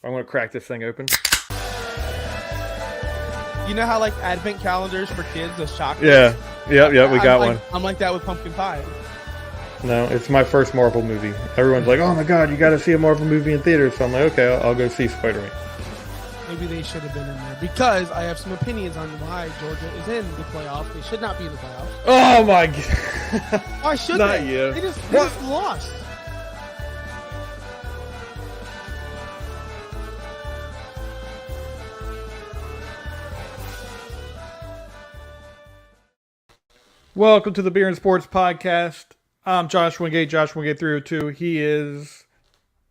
I'm going to crack this thing open. You know how like advent calendars for kids, those chocolates? Yeah. Yep, we got one. I'm like that with pumpkin pie. No, it's my first Marvel movie. Everyone's like, oh my god, you got to see a Marvel movie in theaters. So I'm like, okay, I'll go see Spider-Man. Maybe they should have been in there because I have some opinions on why Georgia is in the playoffs. They should not be in the playoffs. Oh my god. Why should Not they? you. They just lost. Welcome to the Beer and Sports Podcast. I'm Josh Wingate, Josh Wingate 302. He is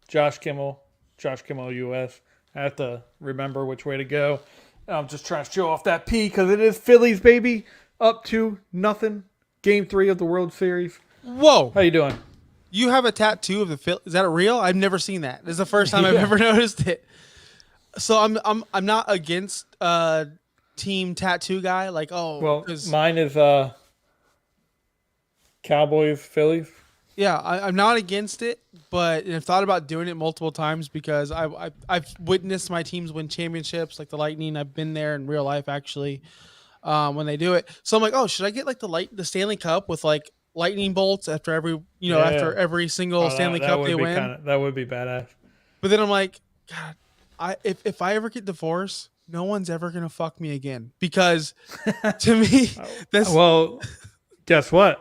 Josh Kimmel US. I have to remember which way to go. I'm just trying to show off that P because it is Phillies, baby. Up to nothing. Game 3 of the World Series. Whoa. How you doing? You have a tattoo of the Phillies. Is that real? I've never seen that. This is the first time I've ever noticed it. So I'm not against team tattoo guy. Like, well, mine is Cowboys, Phillies. Yeah, I'm not against it, but I've thought about doing it multiple times because I've witnessed my teams win championships, like the Lightning. I've been there in real life actually when they do it. So I'm like, oh, should I get like the Stanley Cup with like lightning bolts after every after every single Stanley Cup they win? That would be badass. But then I'm like, God, if I ever get divorced, no one's ever gonna fuck me again because to me, that's well. Guess what?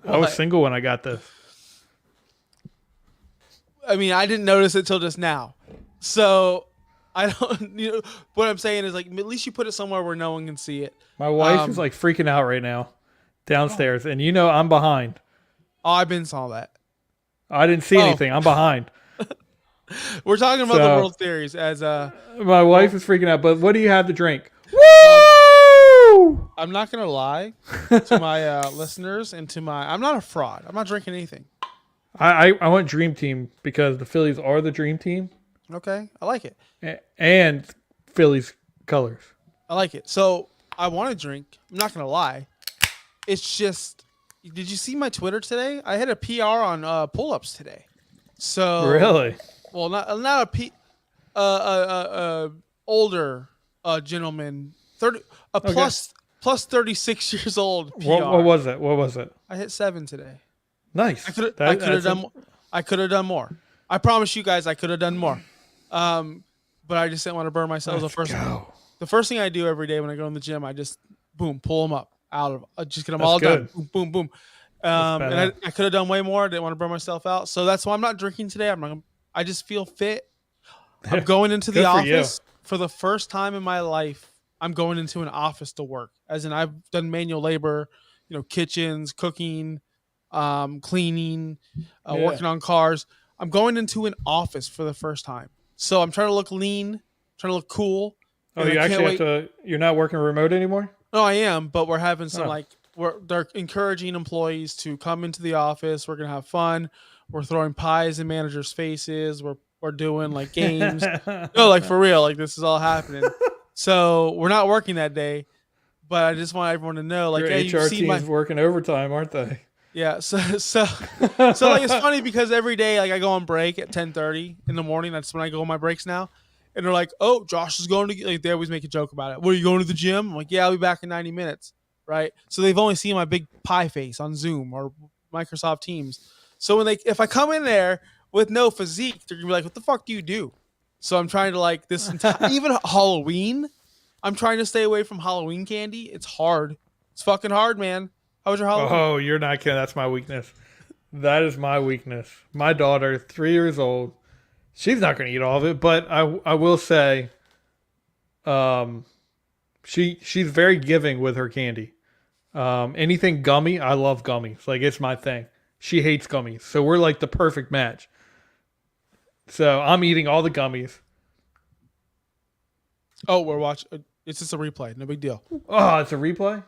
I was single when I got this. I mean, I didn't notice it till just now. So I don't, what I'm saying is like, at least you put it somewhere where no one can see it. My wife is like freaking out right now downstairs. And I'm behind. Oh, I've been saw that. I didn't see anything. I'm behind. We're talking about the World Series as my wife is freaking out, but what do you have to drink? Woo! I'm not going to lie to my listeners and to I'm not a fraud. I'm not drinking anything. I want Dream Team because the Phillies are the Dream Team. Okay. I like it. And Phillies colors. I like it. So I want to drink. I'm not going to lie. It's just, did you see my Twitter today? I had a PR on pull-ups today. So really? Well, not a older gentleman, 30 plus 36 years old. PR. What was it? I hit 7 today. Nice. I could have done. I could have done more. I promise you guys, I could have done more. But I just didn't want to burn myself. The first thing I do every day when I go in the gym, I just pull them up just get them all done. Boom, boom, boom. And I could have done way more. I didn't want to burn myself out, so that's why I'm not drinking today. I just feel fit. I'm going into the office for the first time in my life. I'm going into an office to work, as in I've done manual labor, kitchens, cooking, cleaning, working on cars. I'm going into an office for the first time. So I'm trying to look lean, trying to look cool. Oh, you actually have to, you're not working remote anymore? No, I am, but we're having some they're encouraging employees to come into the office. We're going to have fun. We're throwing pies in managers' faces. We're doing like games. No, like for real, like this is all happening. So we're not working that day, but I just want everyone to know, like, hey, HR team's working overtime, aren't they? Yeah. So like it's funny because every day, like I go on break at 10:30 in the morning. That's when I go on my breaks now, and they're like, "Oh, Josh is going to." Like, they always make a joke about it. What, are you going to the gym? I'm like, "Yeah, I'll be back in 90 minutes." Right. So they've only seen my big pie face on Zoom or Microsoft Teams. So if I come in there with no physique, they're gonna be like, "What the fuck do you do?" So I'm trying to like even Halloween. I'm trying to stay away from Halloween candy. It's hard. It's fucking hard, man. How was your Halloween? Oh, you're not kidding. That's my weakness. That is my weakness. My daughter, 3 years old, she's not going to eat all of it, but I will say, she's very giving with her candy. Anything gummy, I love gummies. Like, it's my thing. She hates gummies, so we're like the perfect match. So I'm eating all the gummies. Oh, we're watching. It's just a replay. No big deal. Oh, it's a replay?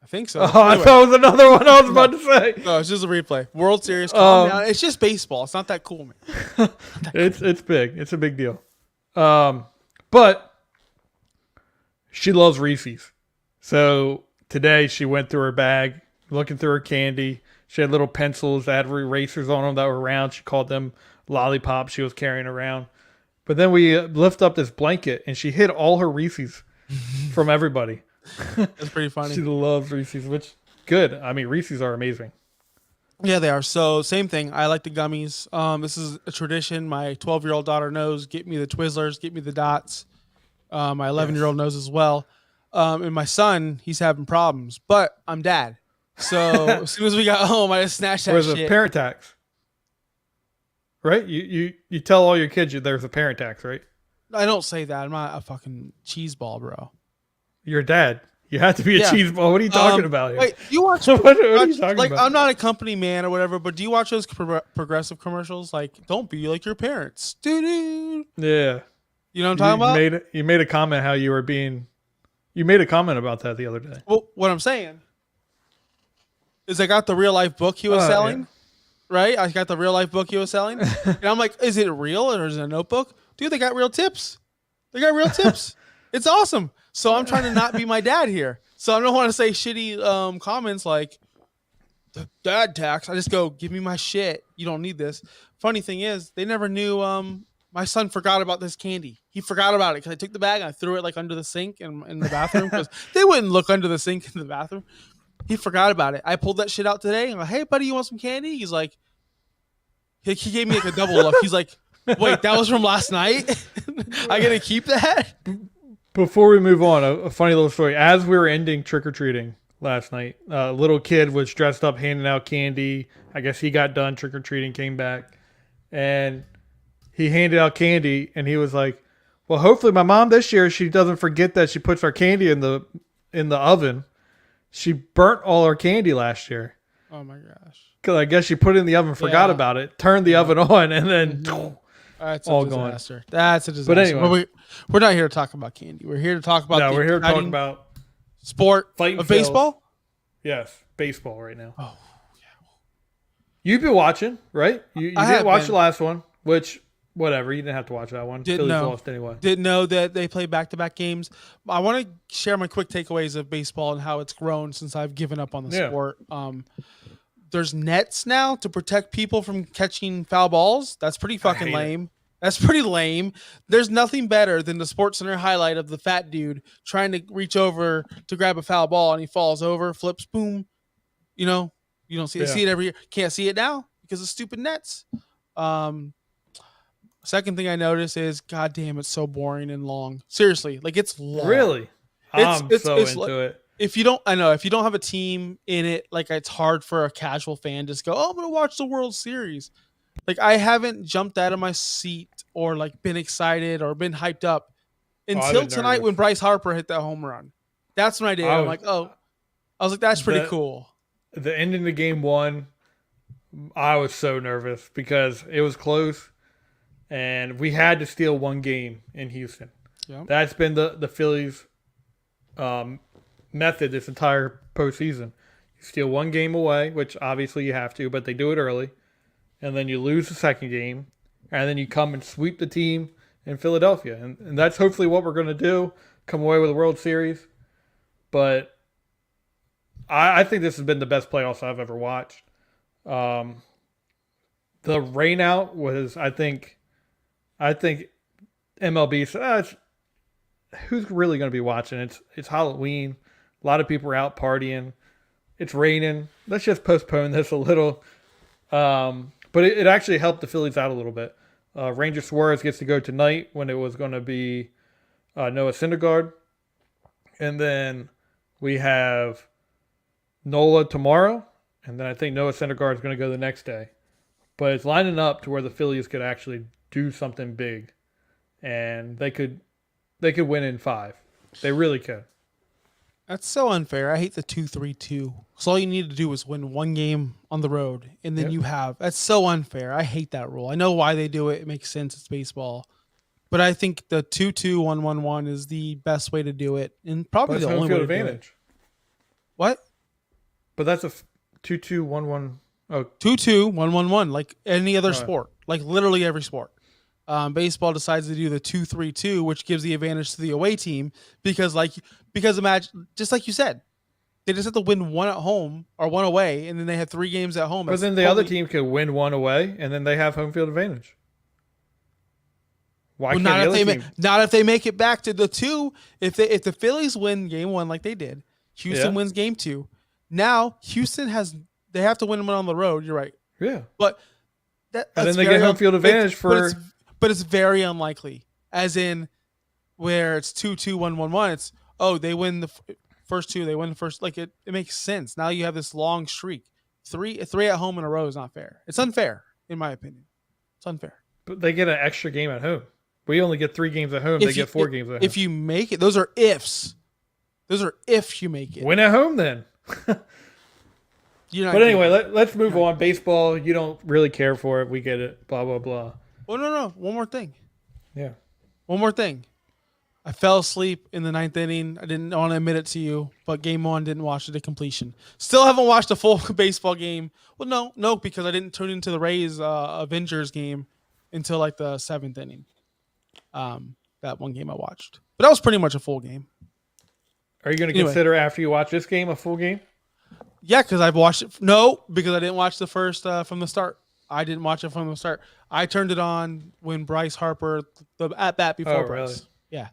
I think so. Oh, anyway. I thought it was another one I was about to say. No, it's just a replay. World Series. Calm down. It's just baseball. It's not that cool, man. It's big. It's a big deal. But she loves Reese's. So today she went through her bag, looking through her candy. She had little pencils that had erasers on them that were round. She called them lollipops she was carrying around. But then we lift up this blanket, and she hid all her Reese's from everybody. That's pretty funny. She loves Reese's, which good. I mean, Reese's are amazing. Yeah, they are. So same thing. I like the gummies. This is a tradition. My 12-year-old daughter knows. Get me the Twizzlers. Get me the Dots. My 11-year-old knows as well. And my son, he's having problems. But I'm dad. So as soon as we got home, I just snatched that There's shit. a parent tax, right? You tell all your kids there's a parent tax, right? I don't say that. I'm not a fucking cheese ball, bro. Your dad. You have to be a cheese ball. What are you talking about here? Wait, you watch? what are you talking like, about? I'm not a company man or whatever, but do you watch those progressive commercials? Like, don't be like your parents, dude. Yeah. You know what I'm talking about? You made a comment how you were being. You made a comment about that the other day. Well, what I'm saying is, I got the real life book he was selling. Yeah. Right? I got the real life book he was selling, and I'm like, is it real or is it a notebook? Dude, they got real tips. They got real tips. It's awesome. So I'm trying to not be my dad here. So I don't want to say shitty comments like the dad tax. I just go, give me my shit. You don't need this. Funny thing is, they never knew my son forgot about this candy. He forgot about it because I took the bag and I threw it like under the sink in the bathroom because they wouldn't look under the sink in the bathroom. He forgot about it. I pulled that shit out today. I'm like, hey, buddy, you want some candy? He's like, he gave me like a double look. He's like, wait, that was from last night? I got to keep that? Before we move on, a funny little story. As we were ending trick-or-treating last night, a little kid was dressed up handing out candy. I guess he got done trick-or-treating, came back, and he handed out candy, and he was like, well, hopefully my mom this year, she doesn't forget that she puts our candy in the oven. She burnt all our candy last year. Oh, my gosh. Because I guess she put it in the oven, forgot about it, turned the oven on, and then... That's all a disaster. Going. That's a disaster. But anyway, we're not here to talk about candy. We're here to talk about. No, we're here to talk about sport of baseball. Yes, baseball right now. Oh, yeah. You've been watching, right? You didn't watch the last one, which whatever. You didn't have to watch that one. Didn't Phillies know. lost anyway. Didn't know that they play back-to-back games. I want to share my quick takeaways of baseball and how it's grown since I've given up on the sport. There's nets now to protect people from catching foul balls. That's pretty fucking lame. That's pretty lame. There's nothing better than the SportsCenter highlight of the fat dude trying to reach over to grab a foul ball and he falls over, flips, boom. You know, you don't see it every year. Can't see it now because of stupid nets. Second thing I noticed is, God damn, it's so boring and long. Seriously, like it's long. Really? I'm so into it. If you don't have a team in it, like it's hard for a casual fan to just go, oh, I'm going to watch the World Series. Like I haven't jumped out of my seat or like been excited or been hyped up until tonight when Bryce Harper hit that home run. That's when I did. I was like, that's pretty cool. The ending of game one, I was so nervous because it was close and we had to steal one game in Houston. Yep. That's been the Phillies' method this entire postseason. You steal one game away, which obviously you have to, but they do it early. And then you lose the second game, and then you come and sweep the team in Philadelphia. And that's hopefully what we're going to do, come away with a World Series. But I think this has been the best playoffs I've ever watched. The rain out was, I think MLB said, who's really going to be watching? It's Halloween. A lot of people are out partying. It's raining. Let's just postpone this a little. But it actually helped the Phillies out a little bit. Ranger Suarez gets to go tonight when it was going to be Noah Syndergaard. And then we have Nola tomorrow. And then I think Noah Syndergaard is going to go the next day. But it's lining up to where the Phillies could actually do something big. And they could win in 5. They really could. That's so unfair. I hate the 2-3-2. So all you need to do is win one game on the road, and then you have. That's so unfair. I hate that rule. I know why they do it. It makes sense. It's baseball. But I think the 2-2-1-1-1 is the best way to do it, and probably the only way to do it. What? But that's a 2-2-1-1. Oh, 2-2-1-1-1, like any other sport, like literally every sport. Baseball decides to do the 2-3-2, which gives the advantage to the away team because imagine, just like you said, they just have to win one at home or one away, and then they have 3 games at home. But then the other team can win one away, and then they have home field advantage. Why Well, can't the other team? not if they make it back to the 2. If the Phillies win game 1 like they did, Houston wins game 2. Now Houston they have to win one on the road. You're right. Yeah. But and then they get home field advantage but it's very unlikely. As in where it's 2-2, 1-1-1. It's they win the first 2. They win the first. Like it makes sense. Now you have this long streak. 3 at home in a row is not fair. It's unfair in my opinion. It's unfair. But they get an extra game at home. We only get 3 games at home. They get 4 games at home. If you make it, those are ifs. Those are if you make it. Win at home then. But anyway, let's move on. Baseball, you don't really care for it. We get it. Blah, blah, blah. Oh, no. One more thing. Yeah. One more thing. I fell asleep in the 9th inning. I didn't want to admit it to you, but game 1 didn't watch it to completion. Still haven't watched a full baseball game. Well, no, because I didn't tune into the Rays Avengers game until like the 7th inning. That one game I watched. But that was pretty much a full game. Are you going to consider after you watch this game a full game? Yeah, because I've watched it. No, because I didn't watch the first from the start. I didn't watch it from the start. I turned it on when Bryce Harper, the at bat before Bryce. Really? Yeah.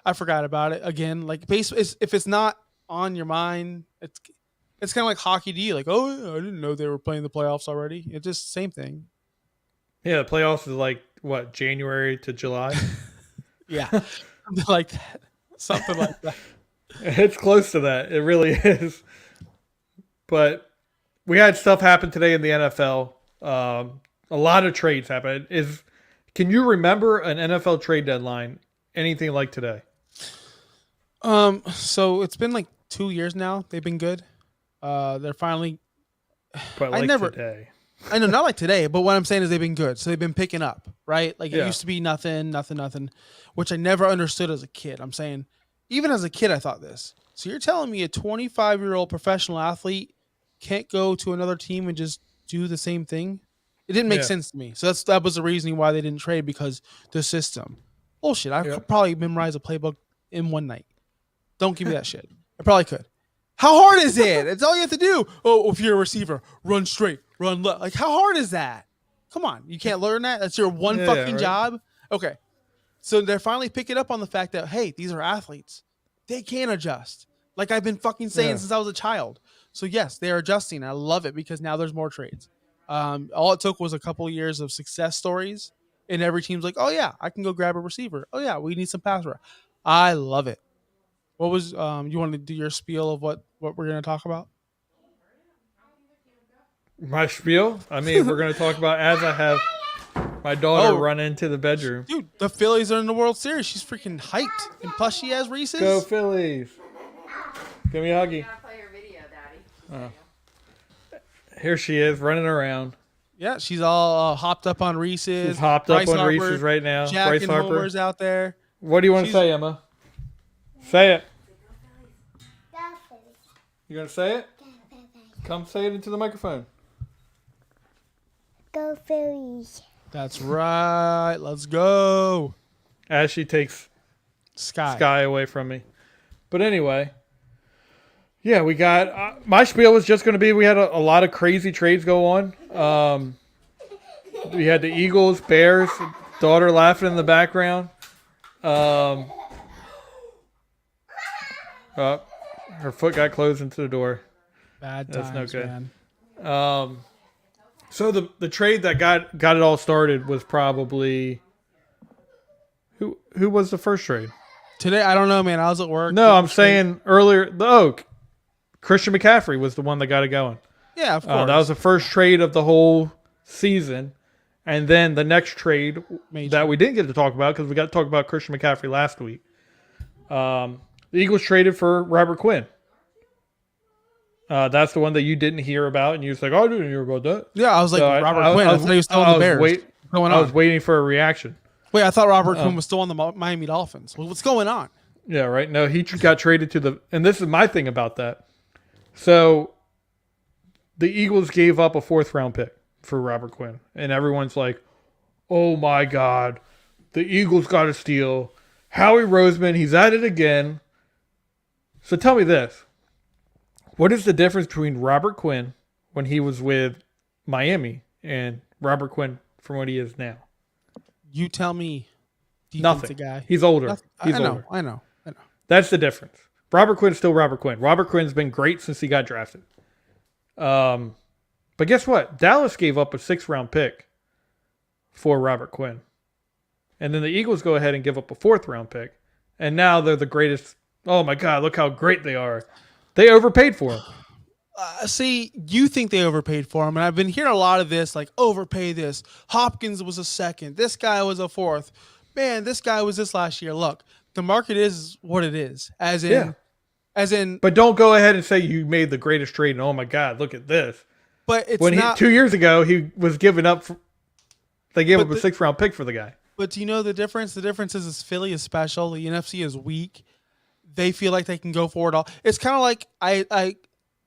I forgot about it again. Like if it's not on your mind, it's kind of like hockey to you. Like, I didn't know they were playing the playoffs already. It's just same thing. Yeah, the playoffs is like what, January to July? Yeah, something like that. Something like that. It's close to that. It really is. But we had stuff happen today in the NFL. A lot of trades happened. Can you remember an NFL trade deadline anything like today? So it's been like 2 years now. They've been good. They're finally. But today. I know, not like today, but what I'm saying is they've been good. So they've been picking up, right? Like it used to be nothing, which I never understood as a kid. I'm saying, even as a kid, I thought this. So you're telling me a 25-year-old professional athlete can't go to another team and just do the same thing? It didn't make sense to me. So that was the reasoning why they didn't trade, because the system. Bullshit. I could probably memorize a playbook in one night. Don't give me that shit. I probably could. How hard is it? It's all you have to do. Oh, if you're a receiver, run straight, run left. Like, how hard is that? Come on. You can't learn that? That's your one fucking job? Okay. So they're finally picking up on the fact that, hey, these are athletes. They can adjust. Like I've been fucking saying since I was a child. So, yes, they're adjusting. I love it because now there's more trades. All it took was a couple of years of success stories, and every team's like, oh, yeah, I can go grab a receiver. Oh, yeah, we need some pass rush. I love it. What was you want to do your spiel of what we're going to talk about? My spiel? I mean, we're going to talk about as I have my daughter run into the bedroom. Dude, the Phillies are in the World Series. She's freaking hyped. And plus she has Reese's. Go Phillies. Give me a huggy. You gotta play your video, Daddy. Here she is running around. Yeah, she's all hopped up on Reese's. She's hopped up on Reese's right now. Jack Bryce and Harper. Homer's out there. What do you want to say, Emma? Say it. You gonna say it? Come say it into the microphone. Go Phillies. That's right. Let's go. As she takes Sky away from me. But anyway, yeah, we got my spiel was just going to be we had a lot of crazy trades go on. We had the Eagles, Bears, daughter laughing in the background. Her foot got closed into the door. Bad times, that's no good. Man. So the trade that got it all started was probably who was the first trade? Today, I don't know, man. I was at work. No, I'm saying earlier. Christian McCaffrey was the one that got it going. Yeah, of course. That was the first trade of the whole season, and then the next trade that we didn't get to talk about because we got to talk about Christian McCaffrey last week. The Eagles traded for Robert Quinn. That's the one that you didn't hear about, and you was like, "Oh, I didn't hear about that." Yeah, I was like, Robert Quinn. I thought he was still on the Bears. I was waiting for a reaction. Wait, I thought Robert Quinn was still on the Miami Dolphins. What's going on? Yeah, right. No, he got traded to the. And this is my thing about that. So, the Eagles gave up a 4th round pick for Robert Quinn, and everyone's like, "Oh my God, the Eagles got a steal." Howie Roseman, he's at it again. So tell me this. What is the difference between Robert Quinn when he was with Miami and Robert Quinn from what he is now? You tell me. Nothing. Guy. He's older. Nothing. He's I know. older. I know. That's the difference. Robert Quinn's still Robert Quinn. Robert Quinn's been great since he got drafted. But guess what? Dallas gave up a 6th-round pick for Robert Quinn. And then the Eagles go ahead and give up a 4th-round pick. And now they're the greatest. Oh, my God, look how great they are. They overpaid for him. See, you think they overpaid for him, and I've been hearing a lot of this, like, overpay this. Hopkins was a 2nd. This guy was a 4th. Man, this guy was this last year. Look, the market is what it is. As in. But don't go ahead and say you made the greatest trade, and oh, my God, look at this. But it's not. 2 years ago, he was giving up. They gave up a 6th-round pick for the guy. But do you know the difference? The difference is Philly is special. The NFC is weak. They feel like they can go forward all. It's kind of like I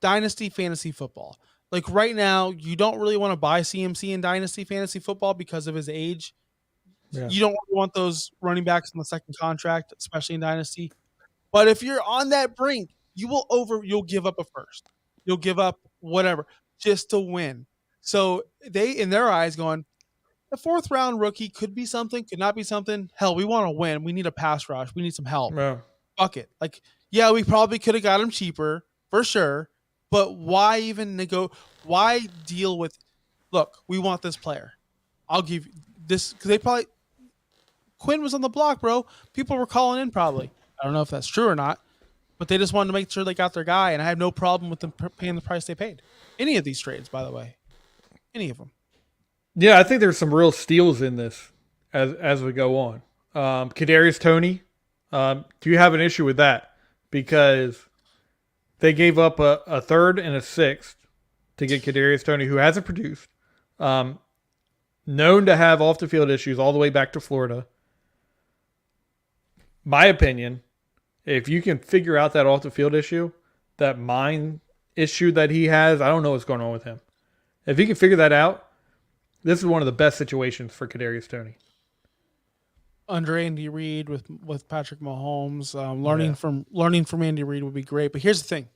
Dynasty Fantasy Football. Like right now, you don't really want to buy CMC in Dynasty Fantasy Football because of his age. Yeah. You don't want those running backs on the 2nd contract, especially in Dynasty. But if you're on that brink, you'll give up a 1st. You'll give up whatever just to win. So they, in their eyes, going, the 4th-round rookie could be something, could not be something. Hell, we want to win. We need a pass rush. We need some help. Yeah. Fuck it. Like, yeah, we probably could have got him cheaper for sure. But why even why deal with, look, we want this player. I'll give you this, because Quinn was on the block, bro. People were calling in probably. I don't know if that's true or not, but they just wanted to make sure they got their guy, and I have no problem with them paying the price they paid. Any of these trades, by the way. Any of them. Yeah, I think there's some real steals in this as we go on. Kadarius Toney, do you have an issue with that? Because they gave up a 3rd and a 6th to get Kadarius Toney, who hasn't produced. Known to have off-the-field issues all the way back to Florida. My opinion, if you can figure out that off-the-field issue, that mind issue that he has, I don't know what's going on with him. If he can figure that out, this is one of the best situations for Kadarius Toney. Under Andy Reid with Patrick Mahomes, learning from Andy Reid would be great. But here's the thing: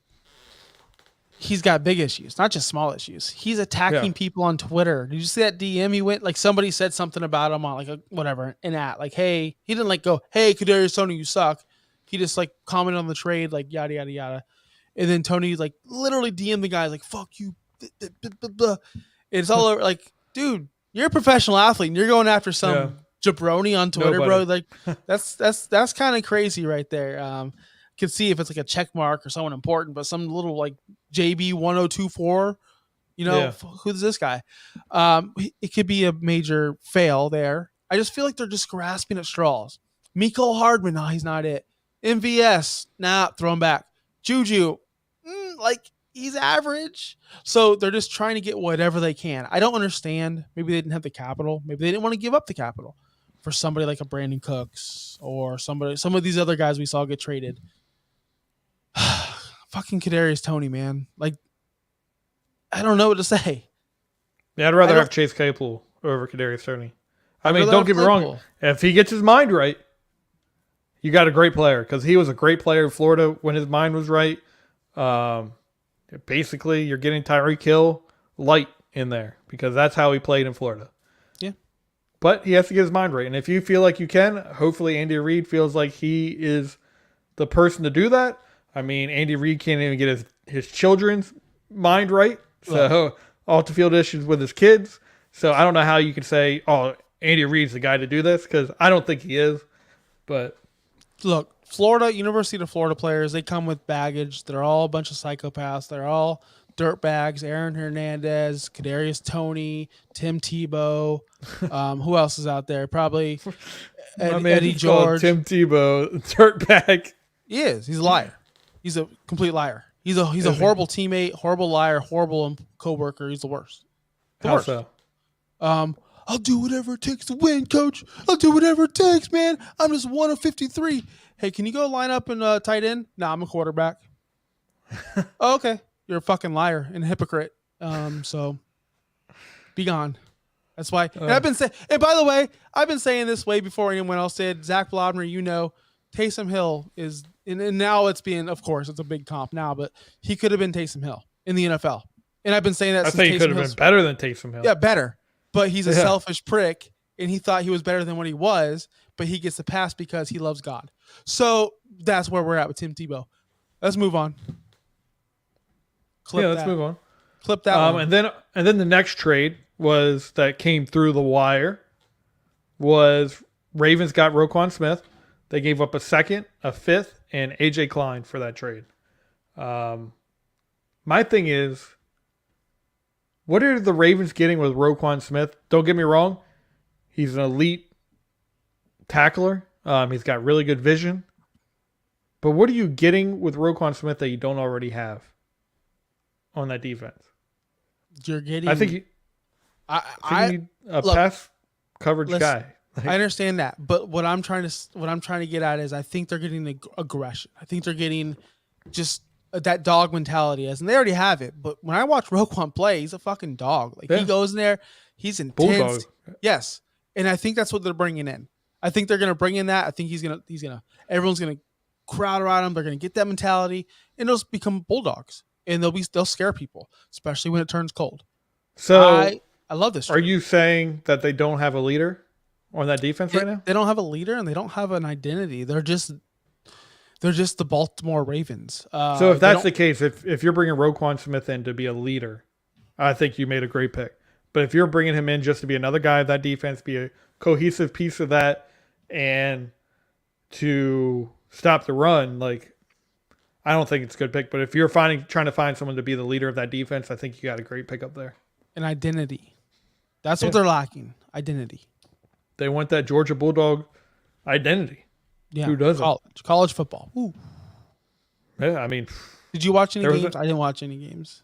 he's got big issues, not just small issues. He's attacking people on Twitter. Did you see that DM? He went like somebody said something about him on like hey, he didn't like go, hey Kadarius Toney, you suck. He just like commented on the trade, like yada yada yada, and then Tony like literally DM the guy like fuck you. It's all over. Like, dude, you're a professional athlete and you're going after some jabroni on Twitter, bro. Like that's kind of crazy right there. Could see if it's like a check mark or someone important, but some little like JB 1024, who's this guy? It could be a major fail there. I just feel like they're just grasping at straws. Mecole Hardman, no, he's not it. MVS, nah, throw him back. Juju, he's average. So they're just trying to get whatever they can. I don't understand. Maybe they didn't have the capital. Maybe they didn't want to give up the capital for somebody like a Brandon Cooks or some of these other guys we saw get traded. Fucking Kadarius Toney, man. Like, I don't know what to say. Yeah, I'd rather have Chase Claypool over Kadarius Toney. I mean, don't get me wrong. If he gets his mind right, you got a great player, because he was a great player in Florida when his mind was right. Basically, you're getting Tyreek Hill light in there because that's how he played in Florida. Yeah. But he has to get his mind right. And if you feel like you can, hopefully Andy Reid feels like he is the person to do that. I mean, Andy Reid can't even get his children's mind right. So off the field issues with his kids. So I don't know how you can say, oh, Andy Reid's the guy to do this, because I don't think he is. But look, University of Florida players, they come with baggage. They're all a bunch of psychopaths. They're all dirtbags. Aaron Hernandez, Kadarius Toney, Tim Tebow. Who else is out there? Probably Eddie George. Tim Tebow, dirtbag. He is. He's a liar. He's a complete liar. He's a horrible teammate, horrible liar, horrible coworker. He's the worst. How so? I'll do whatever it takes to win, coach. I'll do whatever it takes, man. I'm just 1 of 53. Hey, can you go line up in tight end? Nah, I'm a quarterback. Oh, okay. You're a fucking liar and a hypocrite. So be gone. That's why. And I've been saying, and by the way, I've been saying this way before anyone else did. Zach Blodner, Taysom Hill is, and now it's being, of course, it's a big comp now, but he could have been Taysom Hill in the NFL. And I've been saying that I think he could have been better than Taysom Hill. Yeah, better. But he's a selfish prick, and he thought he was better than what he was, but he gets the pass because he loves God. So that's where we're at with Tim Tebow. Let's move on. Let's move on. Clip that one. And then the next trade that came through the wire was Ravens got Roquan Smith. They gave up a second, a fifth, and AJ Klein for that trade. My thing is, what are the Ravens getting with Roquan Smith? Don't get me wrong. He's an elite tackler. He's got really good vision. But what are you getting with Roquan Smith that you don't already have on that defense? You're getting. I think you need a pass coverage guy. I understand that, but what I'm trying to get at is I think they're getting aggression. I think they're getting just that dog mentality, and they already have it. But when I watch Roquan play, he's a fucking dog. Like he goes in there, he's intense. Bulldog. Yes, and I think that's what they're bringing in. I think they're gonna bring in that. I think everyone's gonna crowd around him. They're gonna get that mentality, and they'll become bulldogs, and they'll scare people, especially when it turns cold. So I love this. Are you saying that they don't have a leader on that defense right now? They don't have a leader and they don't have an identity. They're just the Baltimore Ravens. So if that's the case, if you're bringing Roquan Smith in to be a leader, I think you made a great pick. But if you're bringing him in just to be another guy of that defense, be a cohesive piece of that, and to stop the run, I don't think it's a good pick. But if you're trying to find someone to be the leader of that defense, I think you got a great pick up there. An identity. That's what they're lacking. Identity. They want that Georgia Bulldog identity. Yeah. Who doesn't? College football. Ooh. Yeah, I mean. Did you watch any games? I didn't watch any games.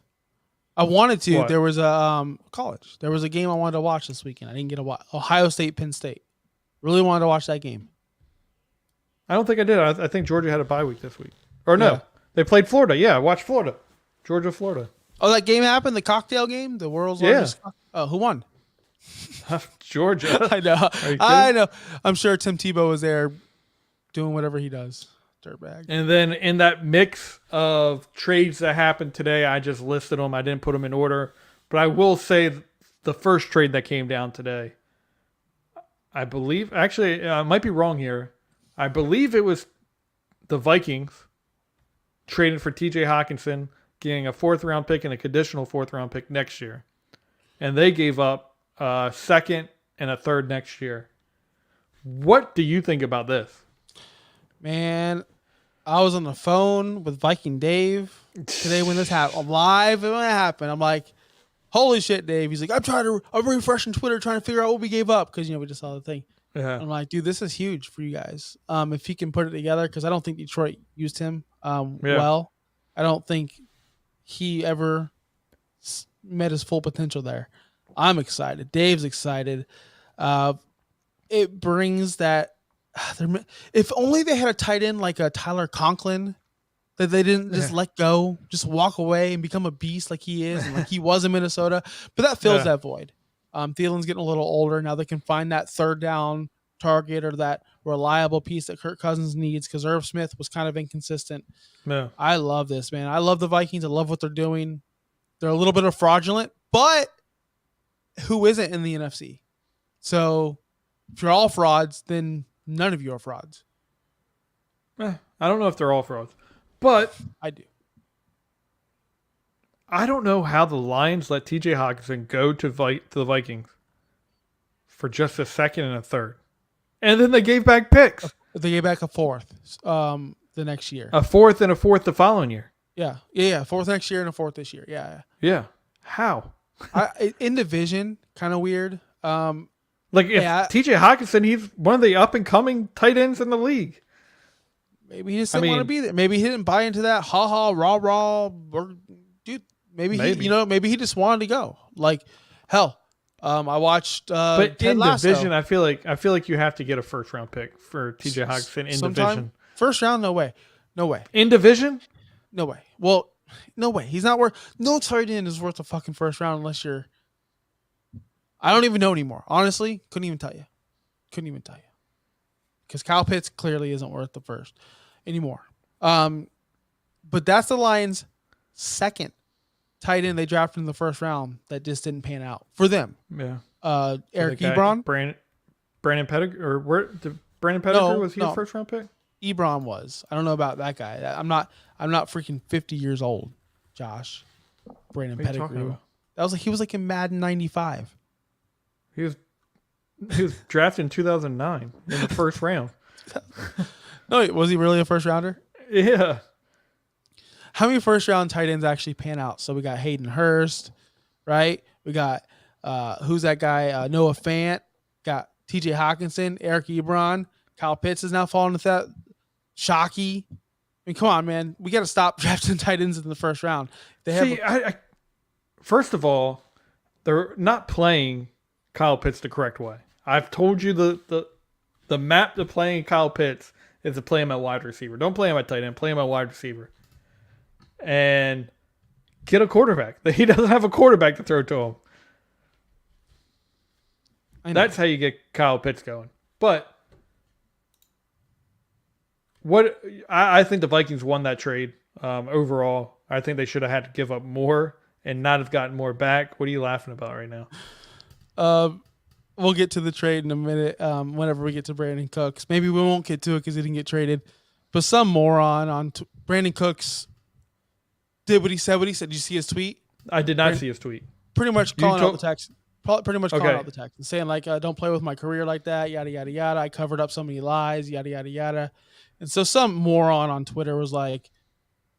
I wanted to. What? There was a college. There was a game I wanted to watch this weekend. I didn't get to watch. Ohio State, Penn State. Really wanted to watch that game. I don't think I did. I think Georgia had a bye week this week. Or no. They played Florida. Yeah, I watched Florida. Georgia, Florida. Oh, that game happened? The cocktail game? The world's largest? Oh, who won? Georgia. I know. I'm sure Tim Tebow was there doing whatever he does. Dirtbag. And then in that mix of trades that happened today, I just listed them. I didn't put them in order. But I will say the first trade that came down today, I believe, actually, I might be wrong here. I believe it was the Vikings trading for TJ Hawkinson, getting a 4th-round pick and a conditional 4th-round pick next year. And they gave up a 2nd and a 3rd next year. What do you think about this? Man, I was on the phone with Viking Dave today when this happened. I'm live when it happened. I'm like, holy shit, Dave. He's like, I'm refreshing Twitter trying to figure out what we gave up because, we just saw the thing. Yeah. I'm like, dude, this is huge for you guys. If he can put it together, because I don't think Detroit used him well. I don't think he ever met his full potential there. I'm excited. Dave's excited. It brings that. If only they had a tight end like a Tyler Conklin that they didn't just let go, just walk away and become a beast like he is and like he was in Minnesota. But that fills that void. Thielen's getting a little older. Now they can find that 3rd down target or that reliable piece that Kirk Cousins needs because Irv Smith was kind of inconsistent. Yeah. I love this, man. I love the Vikings. I love what they're doing. They're a little bit of fraudulent, but who isn't in the NFC? So if you're all frauds, then none of you are frauds. I don't know if they're all frauds, but I do. I don't know how the Lions let TJ Hawkinson go to the Vikings for just a 2nd and a 3rd. And then they gave back picks. They gave back a 4th the next year. A 4th and a 4th the following year. Yeah. 4th next year and a 4th this year. Yeah. How? In division, kind of weird. TJ Hawkinson, he's one of the up-and-coming tight ends in the league. Maybe he just didn't want to be there. Maybe he didn't buy into that rah. Or, dude, maybe he just wanted to go. Like, hell, I watched but Ted in Lasso. Division, I feel like you have to get a 1st-round pick for TJ Hawkinson in Division. 1st round, no way. In Division? No way. Well, no way. He's not worth. No tight end is worth a fucking 1st round unless you're. I don't even know anymore. Honestly, couldn't even tell you. Because Kyle Pitts clearly isn't worth the 1st anymore. But that's the Lions' 2nd tight end they drafted in the 1st round that just didn't pan out for them. Yeah. Eric Ebron. Brandon Pettigrew, or where did Brandon Pettigrew, was he a first round pick? Ebron was. I don't know about that guy. I'm not freaking 50 years old, Josh. Brandon What are you talking Pettigrew. about? That was like he was like in Madden 95. He was drafted in 2009 in the first round. No, was he really a first rounder? Yeah. How many first round tight ends actually pan out? So we got Hayden Hurst, right? We got who's that guy? Noah Fant. Got T.J. Hawkinson, Eric Ebron. Kyle Pitts is now falling into that. Shockey. I mean, come on, man. We got to stop drafting tight ends in the first round. They have first of all, they're not playing Kyle Pitts the correct way. I've told you the map to playing Kyle Pitts is to play him at wide receiver. Don't play him at tight end. Play him at wide receiver. And get a quarterback. He doesn't have a quarterback to throw to him. That's how you get Kyle Pitts going. But I think the Vikings won that trade overall. I think they should have had to give up more and not have gotten more back. What are you laughing about right now? We'll get to the trade in a minute whenever we get to Brandon Cooks. Maybe we won't get to it because he didn't get traded. But some moron on Brandon Cooks did what he said. Did you see his tweet? I did not see his tweet. Pretty much calling out the text. Pretty much calling out the text and saying, like, don't play with my career like that, yada, yada, yada. I covered up so many lies, yada, yada, yada. And so some moron on Twitter was like,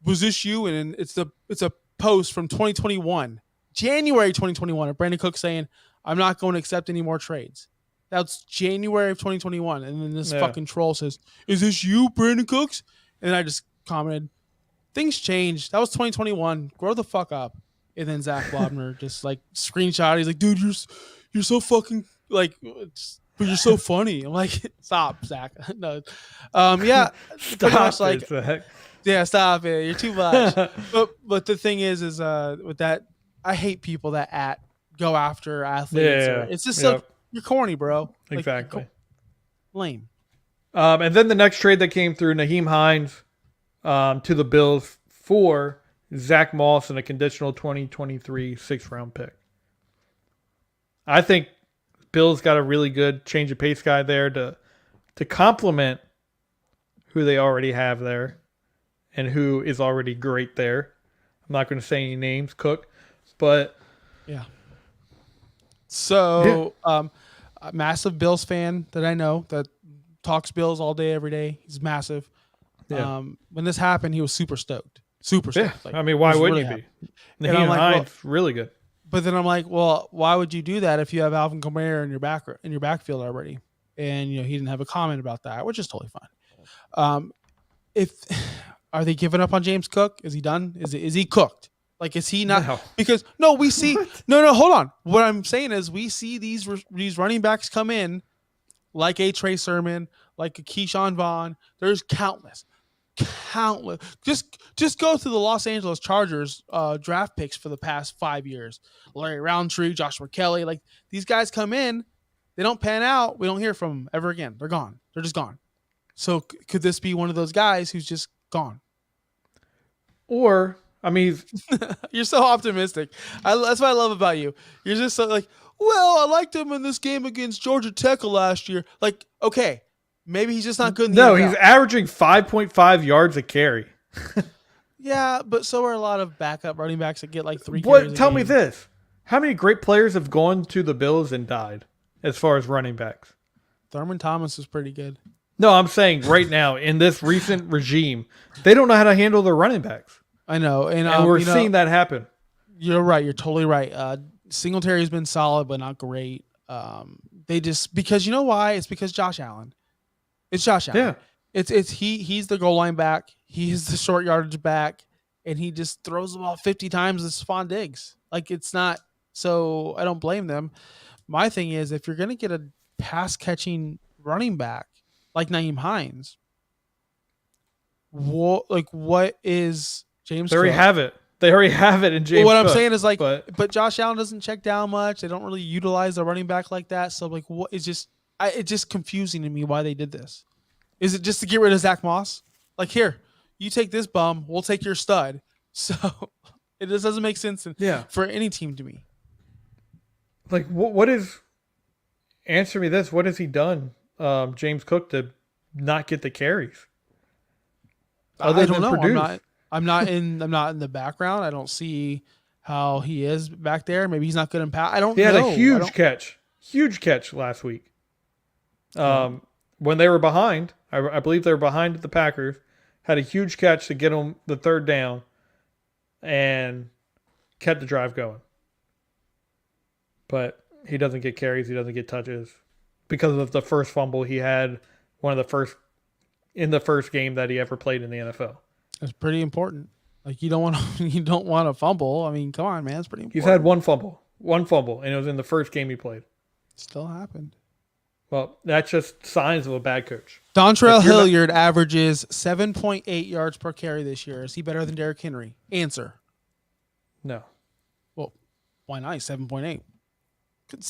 was this you? And it's a post from 2021, January 2021, of Brandon Cooks saying, I'm not going to accept any more trades. That's January of 2021. And then this fucking troll says, is this you, Brandon Cooks? And I just commented, things changed. That was 2021. Grow the fuck up. And then Zach Blobner just like screenshot. He's like, dude, you're so fucking like, but you're so funny. I'm like, stop, Zach. No. Yeah. Stop like, Zach. Yeah, stop it. You're too much. but the thing is with that, I hate people that go after athletes. Yeah. It's just like, you're corny, bro. Exactly. Like, lame. And then the next trade that came through, Naheem Hines to the Bills for Zach Moss and a conditional 2023 6th-round pick. I think Bills got a really good change of pace guy there to complement who they already have there and who is already great there. I'm not going to say any names, Cook, but yeah. So, a massive Bills fan that I know that talks Bills all day, every day. He's massive. Yeah. When this happened, he was super stoked. Super stoked. Yeah. Like, I mean, why wouldn't really he be? Naheem Hines, really good. But then I'm like, well, why would you do that if you have Alvin Kamara in your backfield already? And he didn't have a comment about that, which is totally fine. Are they giving up on James Cook? Is he done? Is he cooked? Like, is he not? No. Because we see no. Hold on. What I'm saying is we see these running backs come in like a Trey Sermon, like a Keyshawn Vaughn. There's countless. Just go to the Los Angeles Chargers draft picks for the past 5 years. Larry Roundtree, Joshua Kelly, like these guys come in, they don't pan out. We don't hear from them ever again. They're gone. They're just gone. So could this be one of those guys who's just gone? Or, I mean, you're so optimistic. That's what I love about you. You're just so like, well, I liked him in this game against Georgia Tech last year. Like, okay. Maybe he's just not good in the NFL. He's averaging 5.5 yards a carry. Yeah, but so are a lot of backup running backs that get like 3 What? carries a Tell game. me this. How many great players have gone to the Bills and died as far as running backs? Thurman Thomas is pretty good. No, I'm saying right now, in this recent regime, they don't know how to handle their running backs. I know. And we're seeing that happen. You're right. You're totally right. Singletary's been solid, but not great. Because you know why? It's because Josh Allen. It's Josh Allen. Yeah. He's the goal line back. He's the short yardage back, and he just throws the ball 50 times as Stephon Diggs. Like, it's not. So I don't blame them. My thing is, if you're gonna get a pass catching running back like Naeem Hines, what is James? They already have it. They already have it in James. What Cook, I'm saying is but Josh Allen doesn't check down much. They don't really utilize the running back like that. So like, what is just? It's just confusing to me why they did this. Is it just to get rid of Zach Moss? Like, here, you take this bum, we'll take your stud. So it just doesn't make sense for any team to me. Like, what is... answer me this: what has he done, James Cook, to not get the carries? I don't know. I'm not in the background. I don't see how he is back there. Maybe he's not good in pass. I don't know. He had a huge catch last week. When they were behind, I believe they were behind the Packers, had a huge catch to get them the third down and kept the drive going. But he doesn't get carries. He doesn't get touches because of the first fumble he had, in the first game that he ever played in the NFL. That's pretty important. Like you don't want to fumble. I mean, come on, man, it's pretty important. He's had one fumble, and it was in the first game he played. Still happened. Well, that's just signs of a bad coach. Dontrell Hilliard averages 7.8 yards per carry this year. Is he better than Derrick Henry? Answer. No. Well, why not? He's 7.8.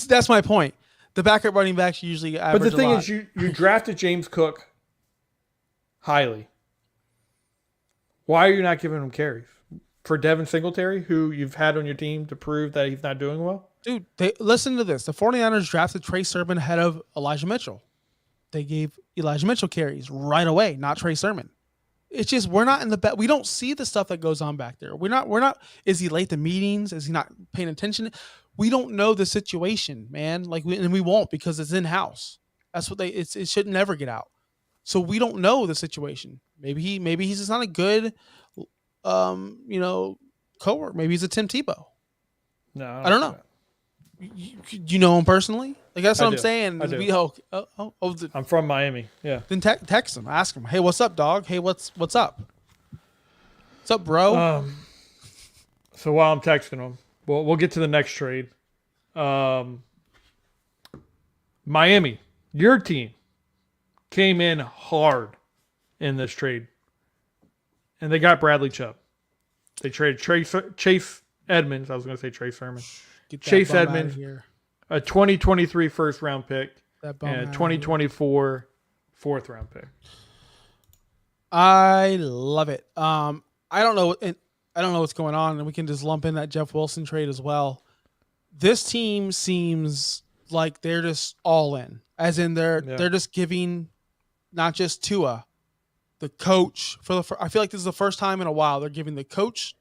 That's my point. The backup running backs usually average. But the thing is, you drafted James Cook highly. Why are you not giving him carries? For Devin Singletary, who you've had on your team to prove that he's not doing well? Dude, listen to this. The 49ers drafted Trey Sermon ahead of Elijah Mitchell. They gave Elijah Mitchell carries right away, not Trey Sermon. It's just we're not in the bet. We don't see the stuff that goes on back there. We're not. Is he late to meetings? Is he not paying attention? We don't know the situation, man. And we won't because it's in house. That's what it should never get out. So we don't know the situation. Maybe he's just not a good, coworker. Maybe he's a Tim Tebow. No, I don't know. You know him personally? Like that's what I'm saying. I do. I'm from Miami. Yeah. Then text him. Ask him. Hey, what's up, dog? Hey, what's up? What's up, bro? So while I'm texting him, we'll get to the next trade. Miami, your team came in hard in this trade, and they got Bradley Chubb. They traded Chase Edmonds. I was going to say Trey Sermon. Chase Edmonds, a 2023 first round pick, and a 2024 fourth round pick. I love it. I don't know what's going on, and we can just lump in that Jeff Wilson trade as well. This team seems like they're just all in, as in they're just giving not just Tua, the coach I feel like this is the first time in a while they're giving the coach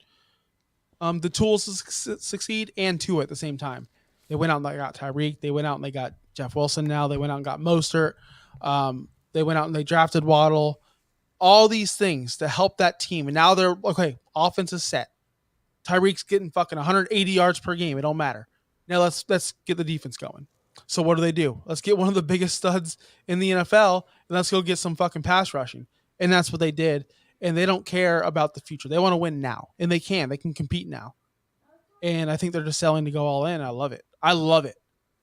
the tools to succeed and Tua at the same time. They went out and they got Tyreek. They went out and they got Jeff Wilson now. They went out and got Mostert. They went out and they drafted Waddle. All these things to help that team. And now they're, okay, offense is set. Tyreek's getting fucking 180 yards per game. It don't matter. Now let's get the defense going. So what do? Let's get one of the biggest studs in the NFL and let's go get some fucking pass rushing. And that's what they did. And they don't care about the future. They want to win now. And they can. They can compete now. And I think they're just selling to go all in. I love it.